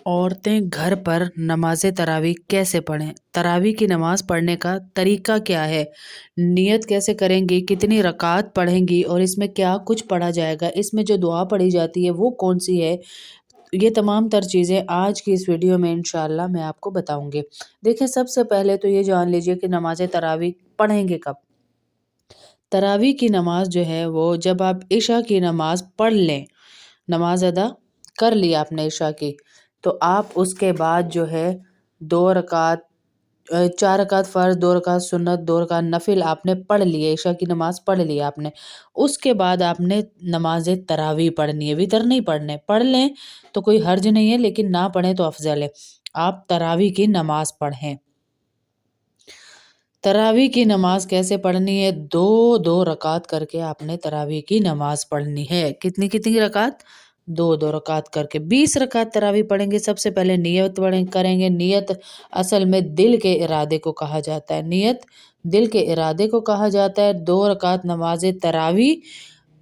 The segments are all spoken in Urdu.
عورتیں گھر پر نماز تراویح کیسے پڑھیں؟ تراویح کی نماز پڑھنے کا طریقہ کیا ہے؟ نیت کیسے کریں گی؟ کتنی رکعت پڑھیں گی؟ اور اس میں کیا کچھ پڑھا جائے گا؟ اس میں جو دعا پڑھی جاتی ہے وہ کون سی ہے؟ یہ تمام تر چیزیں آج کی اس ویڈیو میں انشاءاللہ میں آپ کو بتاؤں گی۔ دیکھیں، سب سے پہلے تو یہ جان لیجئے کہ نماز تراویح پڑھیں گے کب؟ تراویح کی نماز جو ہے وہ جب آپ عشاء کی نماز پڑھ لیں، نماز ادا کر لی آپ نے عشاء کی، تو آپ اس کے بعد جو ہے 2 رکعت 4 رکعت فرض، 2 رکعت سنت، 2 رکعت نفل آپ نے پڑھ لیے، عشاء کی نماز پڑھ لی آپ نے۔ اس کے بعد آپ نے نماز تراویح پڑھنی ہے، وتر نہیں پڑھنے، پڑھ لیں تو کوئی حرج نہیں ہے لیکن نہ پڑھیں تو افضل ہے۔ آپ تراویح کی نماز پڑھیں۔ تراویح کی نماز کیسے پڑھنی ہے؟ 2 رکعت کر کے آپ نے تراویح کی نماز پڑھنی ہے۔ کتنی رکعت؟ 2 رکعت کر کے 20 رکعت تراویح پڑھیں گے۔ سب سے پہلے نیت کریں گے۔ نیت اصل میں دل کے ارادے کو کہا جاتا ہے۔ نیت دل کے ارادے کو کہا جاتا ہے۔ 2 رکعت نماز تراویح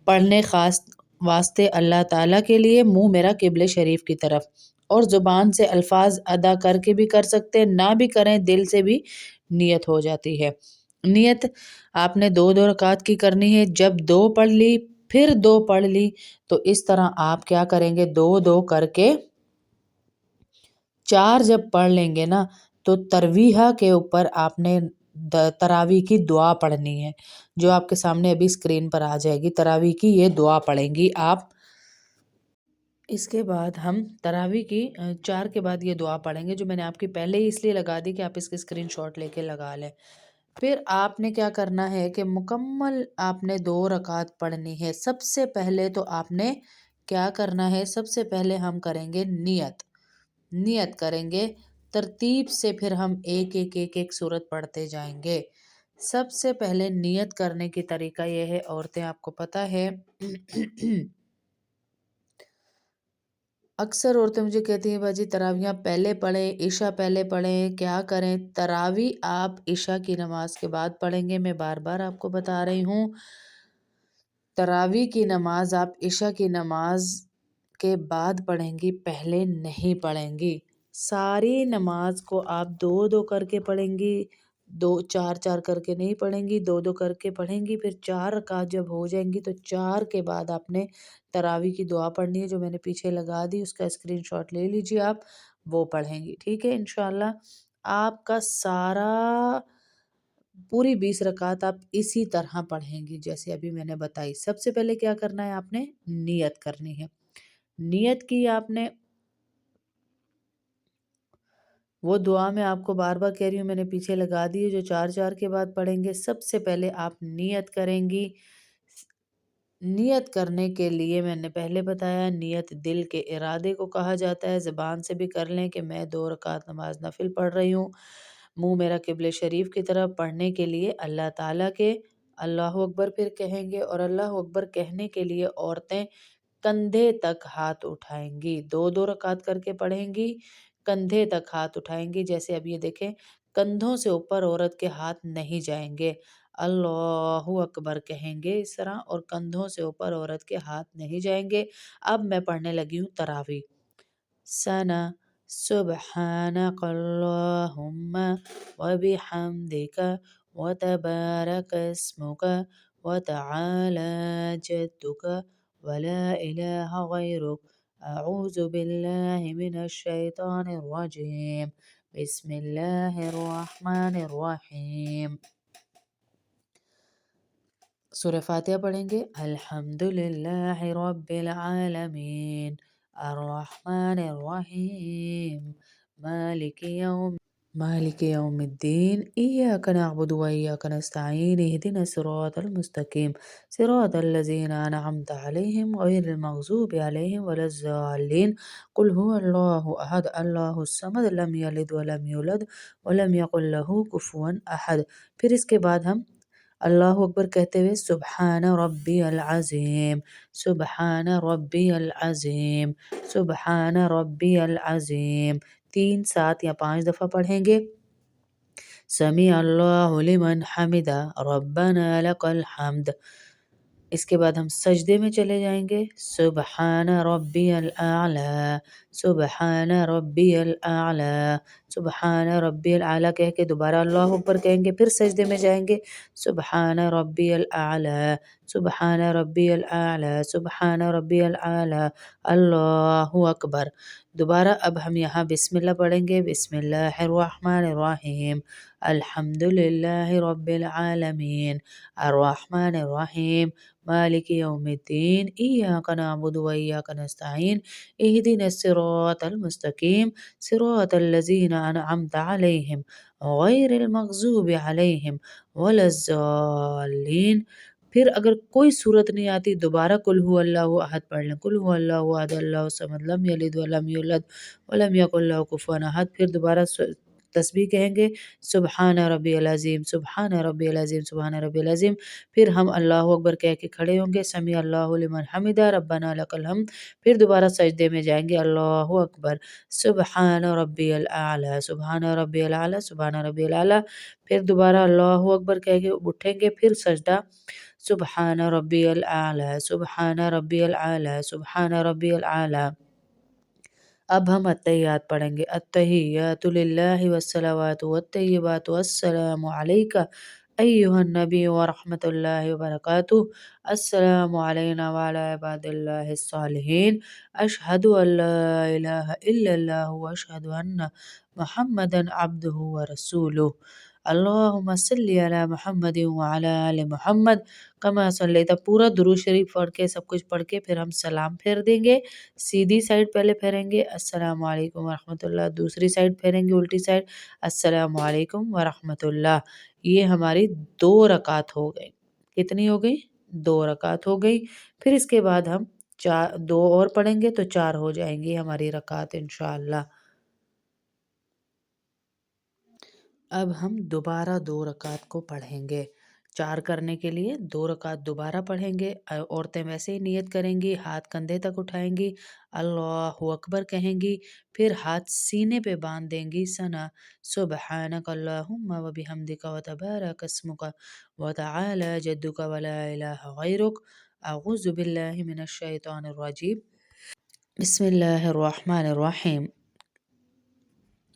پڑھنے خاص واسطے اللہ تعالیٰ کے لیے، منہ میرا قبلہ شریف کی طرف، اور زبان سے الفاظ ادا کر کے بھی کر سکتے ہیں، نہ بھی کریں دل سے بھی نیت ہو جاتی ہے۔ نیت آپ نے 2 رکعت کی کرنی ہے۔ جب 2 پڑھ لی پھر 2 پڑھ لی تو اس طرح آپ کیا کریں گے؟ 2 کر کے 4 جب پڑھ لیں گے نا تو ترویحہ کے اوپر آپ نے تراویح کی دعا پڑھنی ہے، جو آپ کے سامنے ابھی اسکرین پر آ جائے گی۔ تراویح کی یہ دعا پڑھیں گی آپ۔ اس کے بعد ہم تراویح کی 4 کے بعد یہ دعا پڑھیں گے، جو میں نے آپ کی پہلے ہی اس لیے لگا دی کہ آپ اس کے اسکرین شاٹ لے کے لگا لیں۔ پھر آپ نے کیا کرنا ہے کہ مکمل آپ نے 2 رکعت پڑھنی ہے۔ سب سے پہلے تو آپ نے کیا کرنا ہے؟ سب سے پہلے ہم کریں گے نیت کریں گے ترتیب سے، پھر ہم ایک سورت پڑھتے جائیں گے۔ سب سے پہلے نیت کرنے کی طریقہ یہ ہے، عورتیں آپ کو پتہ ہے اکثر عورتیں مجھے کہتی ہیں باجی تراویح پہلے پڑھیں، عشاء پہلے پڑھیں، کیا کریں؟ تراویح آپ عشاء کی نماز کے بعد پڑھیں گے۔ میں بار بار آپ کو بتا رہی ہوں، تراویح کی نماز آپ عشاء کی نماز کے بعد پڑھیں گی، پہلے نہیں پڑھیں گی۔ ساری نماز کو آپ 2 کر کے پڑھیں گی، 4 کر کے نہیں پڑھیں گی، 2 کر کے پڑھیں گی۔ پھر 4 رکعت جب ہو جائیں گی تو 4 کے بعد آپ نے تراویح کی دعا پڑھنی ہے، جو میں نے پیچھے لگا دی، اس کا اسکرین شاٹ لے لیجیے آپ، وہ پڑھیں گی۔ ٹھیک ہے؟ انشاءاللہ آپ کا سارا پوری 20 رکعت آپ اسی طرح پڑھیں گی جیسے ابھی میں نے بتائی۔ سب سے پہلے کیا کرنا ہے؟ آپ نے نیت کرنی ہے۔ نیت کی آپ نے، وہ دعا میں آپ کو بار بار کہہ رہی ہوں، میں نے پیچھے لگا دی ہے، جو 4 کے بعد پڑھیں گے۔ سب سے پہلے آپ نیت کریں گی۔ نیت کرنے کے لیے میں نے پہلے بتایا، نیت دل کے ارادے کو کہا جاتا ہے۔ زبان سے بھی کر لیں کہ میں 2 رکعت نماز نفل پڑھ رہی ہوں، منہ میرا قبلہ شریف کی طرف، پڑھنے کے لیے اللہ تعالیٰ کے اللہ اکبر پھر کہیں گے، اور اللہ اکبر کہنے کے لیے عورتیں کندھے تک ہاتھ اٹھائیں گی۔ 2 رکعت کر کے پڑھیں گی، کندھے تک ہاتھ اٹھائیں گی۔ جیسے اب یہ دیکھیں، کندھوں سے اوپر عورت کے ہاتھ نہیں جائیں گے، اللہ اکبر کہیں گے اس طرح، اور کندھوں سے اوپر عورت کے ہاتھ نہیں جائیں گے۔ اب میں پڑھنے لگی ہوں تراویح۔ سنا سبحانک اللہم وبحمدک وتبارک اسمک وتعالی جدک ولا الہ غیرک اعوذ باللہ من الشیطان الرجیم بسم اللہ الرحمن الرحیم۔ سورہ فاتحہ پڑھیں گے۔ الحمدللہ رب العالمین الرحمن الرحیم مالک یوم الدین ایاک نعبد و ایاک نستعین اہدنا الصراط المستقیم صراط الذین انعمت علیہم غیر المغضوب علیہم ولا الضالین قل هو اللہ احد اللہ الصمد لم یلد ولم یولد ولم یکن لہ کفوا احد۔ پھر اس کے بعد ہم اللہ اکبر کہتے ہوئے سبحان ربی العظیم، سبحان ربی العظیم، سبحان ربی العظیم 3 7 یا 5 دفعہ پڑھیں گے۔ سمیع اللہ لمن حمدہ ربنا لک الحمد اس کے بعد ہم سجدے میں چلے جائیں گے، سبحان ربی الاعلی، سبحان ربی الاعلی، سبحان ربی الاعلی کہہ کے دوبارہ اللہ اکبر کہیں گے، پھر سجدے میں جائیں گے، سبحان ربی الاعلی، سبحان ربی الاعلی، سبحان ربی الاعلی، اللہ اکبر۔ دوبارہ اب ہم یہاں بسم اللہ پڑھیں گے، بسم اللہ الرحمن الرحیم، الحمد للہ رب العالمین، الرحمن الرحیم، مالک یوم الدین، ایاک نعبد و ایاک نستعین، اہدنا الصراط المستقیم، صراط الذین انعمت علیہم غیر المغضوب علیہم ولا الضالین۔ پھر اگر کوئی صورت نہیں آتی دوبارہ قل هو اللہ احد پڑھ لیں، قل هو اللہ احد اللہ الصمد لم یلد ولم یولد ولم یکن له کفوا احد۔ پھر دوبارہ تسبیح کہیں گے، سبحان ربی العظیم، سبحان ربی العظیم، سبحان ربی العظیم۔ پھر ہم اللہ اکبر کہہ کے کھڑے ہوں گے، سمیع اللہ لمن حمدہ ربنا لک الحمد۔ پھر دوبارہ سجدے میں جائیں گے، اللہ اکبر، سبحان ربی الاعلی، سبحان ربی الاعلی، سبحان ربی الاعلی۔ پھر دوبارہ اللہ اکبر کہہ کے اٹھیں گے، پھر سجدہ، سبحان ربی الاعلی، سبحان ربی الاعلی، سبحان ربی الاعلی۔ اب ہم التحیات پڑھیں گے، التحیات للہ والصلوات والطیبات والسلام علیک ایہا النبی ورحمۃ اللہ وبرکاتہ، السلام علینا وعلی عباد اللہ الصالحین، اشہد ان لا الہ الا اللہ واشہد ان محمدا عبدہ ورسولہ، اللہم صلی علی محمد وعلی آل محمد کما صلیت۔ پورا درود شریف پڑھ کے سب کچھ پڑھ کے پھر ہم سلام پھیر دیں گے، سیدھی سائڈ پہلے پھیریں گے، السلام علیکم ورحمۃ اللہ، دوسری سائڈ پھیریں گے الٹی سائڈ، السلام علیکم ورحمۃ اللہ۔ یہ ہماری 2 رکعت ہو گئی، کتنی ہو گئی؟ 2 رکعت ہو گئی۔ پھر اس کے بعد ہم 2 اور پڑھیں گے تو 4 ہو جائیں گی ہماری رکعت انشاءاللہ۔ اب ہم دوبارہ 2 رکعت کو پڑھیں گے، 4 کرنے کے لیے 2 رکعت دوبارہ پڑھیں گے۔ عورتیں ویسے ہی نیت کریں گی، ہاتھ کندھے تک اٹھائیں گی، اللہ اکبر کہیں گی، پھر ہاتھ سینے پہ باندھ دیں گی، ثنا سبحانک اللہم و بحمدک و تبارک اسمک و تعالی جدک و لا الہ غیرک، اعوذ باللہ من الشیطان الرجیم، بسم اللہ الرحمن الرحیم،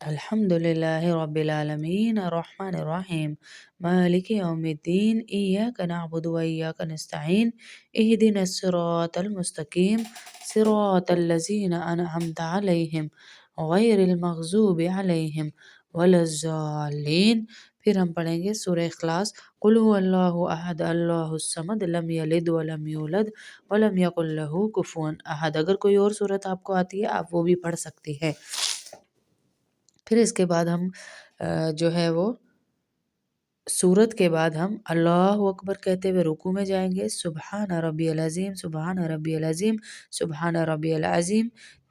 الحمد للہ رب العالمین، الرحمن الرحیم، مالک یوم الدین، ایاک نعبد و ایاک نستعین، اہدنا الصراط المستقیم، صراط الذین انعمت علیہم غیر المغضوب علیہم ولا الضالین۔ پھر ہم پڑھیں گے سورہ اخلاص، قل هو اللہ احد اللہ الصمد لم یلد ولم یولد ولم یکن لہ کفوا احد۔ اگر کوئی اور صورت آپ کو آتی ہے آپ وہ بھی پڑھ سکتی ہیں۔ پھر اس کے بعد ہم جو ہے وہ سورت کے بعد ہم اللہ اکبر کہتے ہوئے رکوع میں جائیں گے، سبحان ربی العظیم، سبحان ربی العظیم، سبحان ربی العظیم،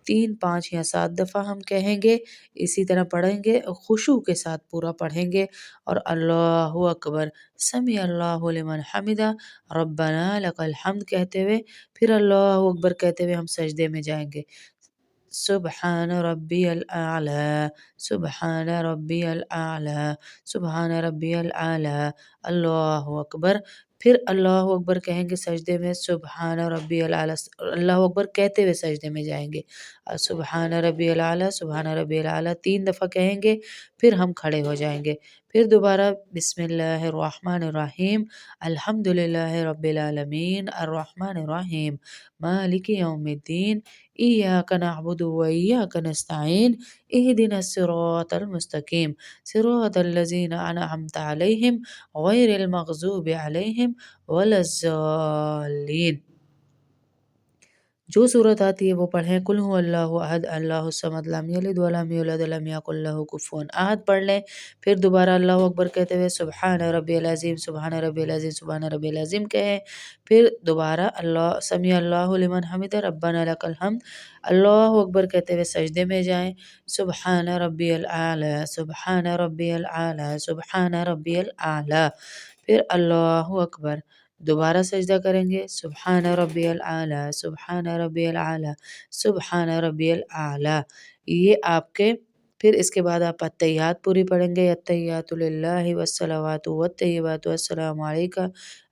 3، 5 یا 7 دفعہ ہم کہیں گے، اسی طرح پڑھیں گے، خشوع کے ساتھ پورا پڑھیں گے، اور اللہ اکبر، سمیع اللہ لمن حمدہ، ربنا لک الحمد کہتے ہوئے پھر اللہ اکبر کہتے ہوئے ہم سجدے میں جائیں گے، سبحان ربی الاعلی، سبحان ربی الاعلی، سبحان ربی الاعلی، اللہ اکبر۔ پھر اللہ اکبر کہیں گے سجدے میں، سبحان ربی الاعلی، اللہ اکبر کہتے ہوئے سجدے میں جائیں گے، سبحان ربی الاعلی، سبحان ربی الاعلی 3 دفعہ کہیں گے، پھر ہم کھڑے ہو جائیں گے، پھر دوبارہ بسم اللہ الرحمن الرحیم، الحمد للہ رب العالمین، الرحمن الرحیم، مالک یوم الدین، ایاک نعبد و ایاک نستعین، اہدنا الصراط المستقیم، صراط الذین انعمت علیہم غیر المغضوب علیہم ولا الضالین۔ جو صورت آتی ہے وہ پڑھیں، قل هو اللہ احد اللہ الصمد لم یلد ولم یولد ولم یکن لہ کفوا احد پڑھ لیں، پھر دوبارہ اللہ اکبر کہتے ہوئے سبحان ربی العظیم، سبحان ربی العظیم، سبحان ربی العظیم کہیں، پھر دوبارہ اللہ سمیع اللہ لمن حمدہ، ربنا لک الحمد، اللہ اکبر کہتے ہوئے سجدے میں جائیں، سبحان ربی الاعلی، سبحان ربی الاعلی، سبحان ربی الاعلی، پھر اللہ اکبر، دوبارہ سجدہ کریں گے، سبحان ربی الاعلی، سبحان ربی الاعلی، سبحان ربی الاعلی۔ یہ آپ کے پھر اس کے بعد آپ اتحیات پوری پڑھیں گے، التحیات للہ والصلوات والطیبات والسلام علیکہ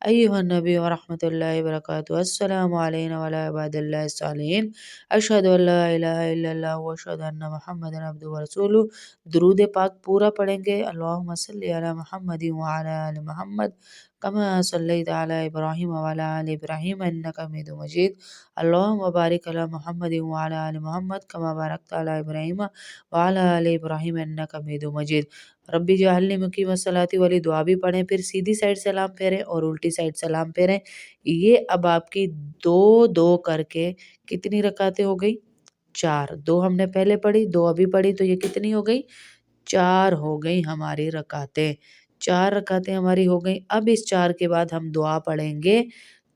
ایھا النبی ورحمۃ اللہ وبرکاتہ، السلام علینا وعلی عباد اللہ الصالحین، اشہد ان لا الہ الا اللہ واشہد ان محمدا عبدہ ورسولہ۔ درود پاک پورا پڑھیں گے، اللہم صلی علی محمد وعلی آل محمد کما صلیت علی ابراہیم وعلی آل ابراہیم انک حمید مجید، اللہم بارک علی محمد وعلی آل محمد کما بارکت علی ابراہیم وعلی آل ابراہیم انک حمید مجید۔ ربی جعلنی مقیم الصلاۃ والی دعا بھی پڑھیں، پھر سیدھی سائڈ سلام پھیریں اور الٹی سائڈ سلام پھیریں۔ یہ اب آپ کی دو دو کر کے کتنی رکعتیں ہو گئی؟ 4۔ 2 ہم نے پہلے پڑھی، 2 ابھی پڑھی، تو یہ کتنی ہو گئی؟ 4 ہو گئی ہماری رکعتیں، 4 رکعتیں ہماری ہو گئیں۔ اب اس 4 کے بعد ہم دعا پڑھیں گے،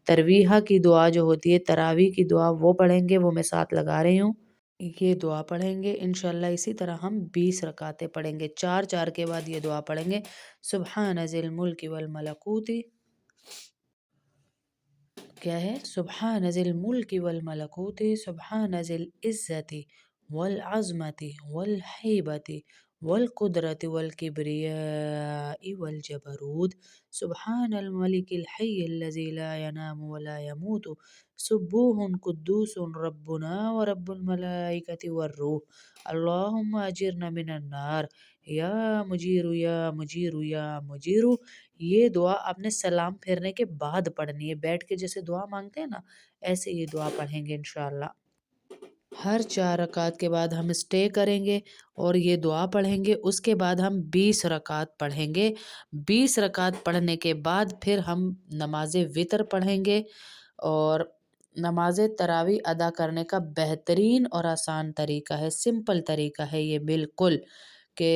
ترویحہ کی دعا جو ہوتی ہے، تراویح کی دعا وہ پڑھیں گے، وہ میں ساتھ لگا رہی ہوں۔ یہ دعا پڑھیں گے انشاءاللہ، اسی طرح ہم 20 رکعتیں پڑھیں گے، 4 4 کے بعد یہ دعا پڑھیں گے، سبحان ذی الملک والملکوت، کیا ہے؟ سبحان ذی الملک والملکوت، سبحان ذی العزت والعظمت والہیبت والقدرت والکبریاء والجبروت، سبحان الملک الحی الذی لا ینام ولا یموت، سبوح قدوس ربنا ورب الملائکۃ والروح، اللہم اجرنا من النار، یا مجیر یا مجیر یا مجیر۔ یہ دعا آپ نے سلام پھیرنے کے بعد پڑھنی ہے، بیٹھ کے جیسے دعا مانگتے ہیں نا، ایسے یہ دعا پڑھیں گے انشاءاللہ۔ ہر 4 رکعت کے بعد ہم اسٹے کریں گے اور یہ دعا پڑھیں گے، اس کے بعد ہم 20 رکعت پڑھیں گے۔ 20 رکعت پڑھنے کے بعد پھر ہم نماز وتر پڑھیں گے، اور نماز تراویح ادا کرنے کا بہترین اور آسان طریقہ ہے، سمپل طریقہ ہے یہ بالکل، کہ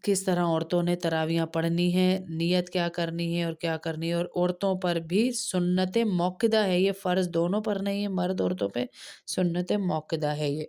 کس طرح عورتوں نے تراویحاں پڑھنی ہے، نیت کیا کرنی ہے اور کیا کرنی ہے، اور عورتوں پر بھی سنت موقدہ ہے، یہ فرض دونوں پر نہیں ہے، مرد عورتوں پہ سنت موقدہ ہے یہ۔